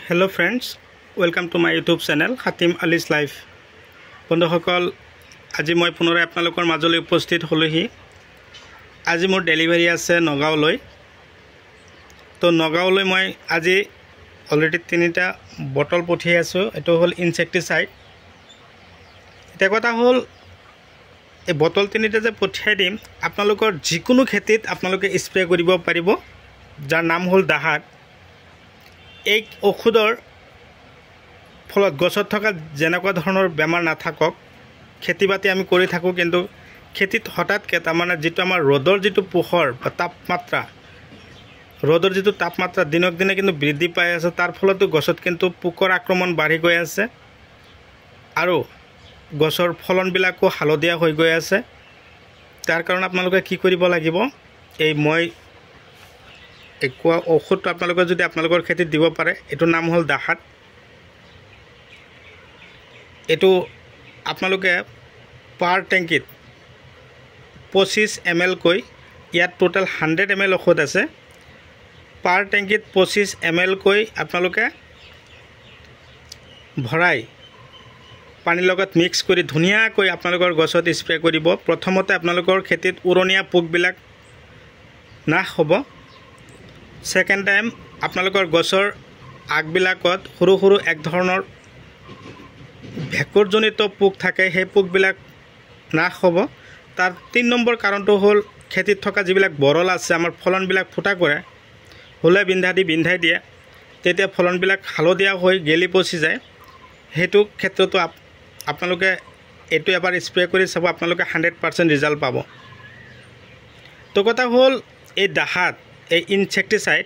Hello friends, welcome to my YouTube channel Hatim Ali's Life. বন্ধুসকল আজি মই পুনৰ আপোনালোকৰ মাজলৈ উপস্থিত হলোহি। আজি মোৰ ডেলিভাৰী আছে নগাঁওলৈ। তো নগাঁওলৈ মই আজি অলৰেডি 3টা বটল পঠিয়াই আছো। এটো হল ইনসেক্টিসাইড। এটা কথা হল এই বটল 3টা যে পঠিয়াই দিম আপোনালোকৰ যিকোনো খেতিত আপোনালোকে স্প্ৰে কৰিব পাৰিব, যাৰ নাম হল দাহাত। এই ঔষধৰ ফলত গছত থকা যেনেকুৱা ধৰণৰ বেমাৰ নাথাকক, খেতি বাতি আমি কৰি থাকো, কিন্তু খেতিত হঠাৎকে তাৰমানে যেটো আমাৰ ৰ'দৰ যেটো পোহৰ বা তাপমাত্ৰা, ৰ'দৰ যেটো তাপমাত্ৰা দিনক দিনে কিন্তু বৃদ্ধি পাই আছে, তাৰ ফলতো গছত কিন্তু পোকৰ আক্ৰমণ বাঢ়ি গৈ আছে আৰু গছৰ ফলনবিলাকো হালধীয়া হৈ গৈ আছে। তাৰ কাৰণে আপোনালোকে কি কৰিব লাগিব, এই মই একোৱা ঔষধটো আপোনালোকে যদি আপোনালোকৰ খেতিত দিব পাৰে, এটো নাম হল দাহাত। এটো আপোনালোকে পাৰ টেংকিত 25 ml কৈ, ইয়াত টোটাল 100 ml ঔষধ আছে। পাৰ টেংকিত 25 ml কৈ আপোনালোকে ভৰাই পানীৰ লগত মিক্স কৰি ধুনীয়াকৈ আপোনালোকৰ গছত স্প্ৰে কৰিব। প্ৰথমতে আপোনালোকৰ খেতিত উৰণীয়া পোকবিলাক নাশ হ'ব। সেকেন্ড টাইম আপোনালোকৰ গছৰ আগবিলাকত সৰু সৰু এক ধৰণৰ ভেকুৰজনিত পোক থাকে, সেই পোকবিলাক নাশ হ'ব। তাৰ 3 নম্বৰ কাৰণটো হল খেতিত থকা যিবিলাক বৰল আছে, আমাৰ ফলনবিলাক ফুটা কৰে, হলে বিন্ধাই দিয়ে, তেতিয়া ফলনবিলাক হালধীয়া হৈ গেলি পচি যায়। হেতু ক্ষেত্ৰতো আপোনালোকে এটো এবাৰ স্প্ৰে কৰি চাব, আপোনালোকে 100% ৰিজাল্ট পাব। তো কথা হল এই দাহাত, এই ইনসেক্টিসাইড,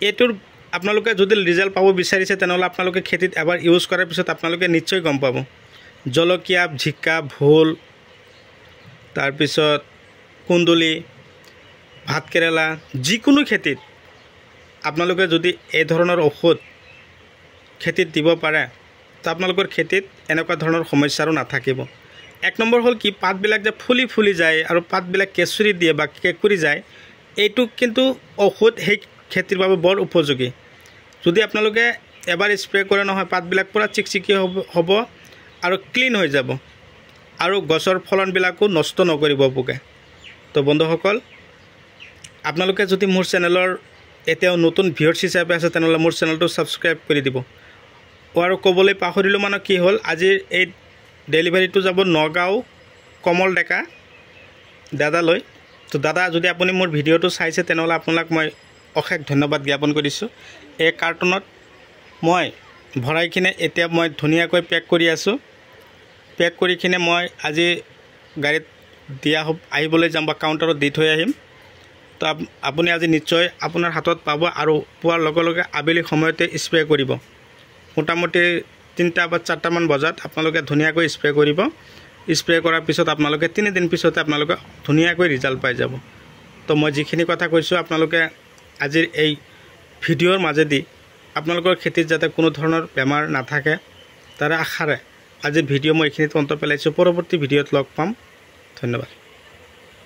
এটোৰ আপোনালোকে যদি ৰিজাল্ট পাব বিচাৰিছে তেনেহলে আপোনালোকে খেতিত এবাৰ ইউজ কৰাৰ পিছত আপোনালোকে নিশ্চয় গম পাব। জলকীয়া, জিকা, ভোল, তাৰ পিছত কুন্দুলি, ভাতকেৰেলা, যিকোনো খেতিত আপোনালোকে যদি এই ধৰণৰ ঔষধ খেতিত দিব পাৰে, তো আপোনালোকৰ খেতিত এনেকুৱা ধৰণৰ সমস্যাৰো নাথাকিব। 1 নম্বৰ হল কি, পাতবিলাক যে ফুলি যায় আৰু পাতবিলাক কেঁচুৰি দিয়ে বা কেঁকুৰি যায়, এইটো কিন্তু ঔষধ সেই খেতিৰ বাবে বৰ উপযোগী। যদি আপোনালোকে এবাৰ স্প্ৰে কৰে নহয়, পাতবিলাক পুৰা চিকচিকি হ'ব আৰু ক্লিন হৈ যাব আৰু গছৰ ফলনবিলাকো নষ্ট নকৰিব পোকে। তো বন্ধুসকল, আপোনালোকে যদি মোৰ চেনেলৰ এতিয়াও নতুন ভিউয়াৰ্স হিচাপে আছে তেনেহলে মোৰ চেনেলটো সাবস্ক্ৰাইব কৰি দিব। আৰু ক'বলৈ পাহৰিলোঁ মানে কি হ'ল, আজিৰ এই ডেলিভাৰীটো যাব নগাঁও কমল ডেকা দাদালৈ। তো দাদা, যদি আপুনি মোৰ ভিডিঅ'টো চাইছে তেনেহলে আপোনাক মই অশেষ ধন্যবাদ জ্ঞাপন কৰিছোঁ। এই কাৰ্টনত মই ভৰাই কিনে এতিয়া মই ধুনীয়াকৈ পেক কৰি আছোঁ। পেক কৰি কিনে মই আজি গাড়ীত আহিবলৈ যাম বা কাউণ্টাৰত দি থৈ আহিম। তো আপুনি আজি নিশ্চয় আপোনাৰ হাতত পাব আৰু পোৱাৰ লগে লগে আবেলি সময়তে স্প্ৰে কৰিব। মোটামুটি 3টা বা 4টা মান বজাত আপোনালোকে ধুনীয়াকৈ স্প্ৰে কৰিব। স্প্ৰে কৰাৰ পিছত আপোনালোকে 3 দিন পিছতে আপোনালোকে ধুনীয়াকৈ ৰিজাল্ট পাই যাব। তো মই যিখিনি কথা কৈছোঁ আপোনালোকে আজিৰ এই ভিডিঅ'ৰ মাজেদি আপোনালোকৰ খেতিত যাতে কোনো ধৰণৰ বেমাৰ নাথাকে তাৰ আশাৰে আজিৰ ভিডিঅ' মই এইখিনিত অন্ত পেলাইছোঁ। পৰৱৰ্তী ভিডিঅ'ত লগ পাম। ধন্যবাদ।